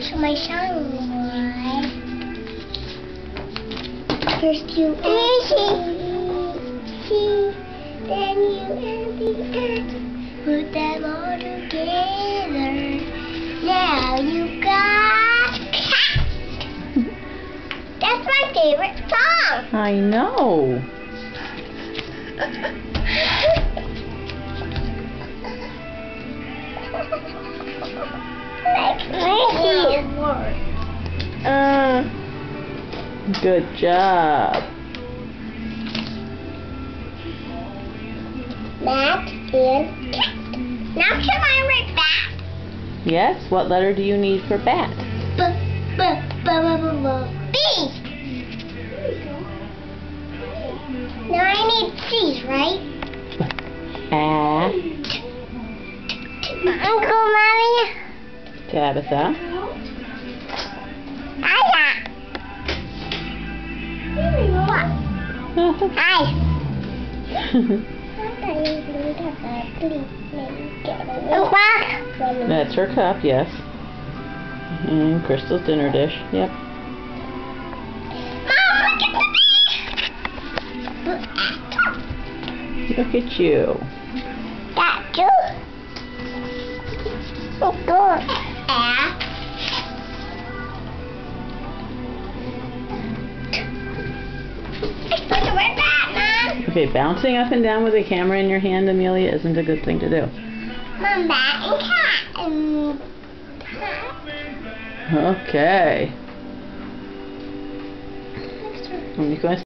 So my song was first you and she, then you and the earth, put them all together. Now you got cat. That's my favorite song. I know. Good job. Bat and cat. Now can I write bat? Yes, what letter do you need for bat? B. Now I need C's, right? A. Uncle, Mommy. Tabitha. Aya. What? I. That's her cup, yes. And Crystal's dinner dish, yep. Mom, look at me. Look at you. That too. Good. Okay, bouncing up and down with a camera in your hand, Amelia, isn't a good thing to do. Mom, bat and cat and Okay. I'm going to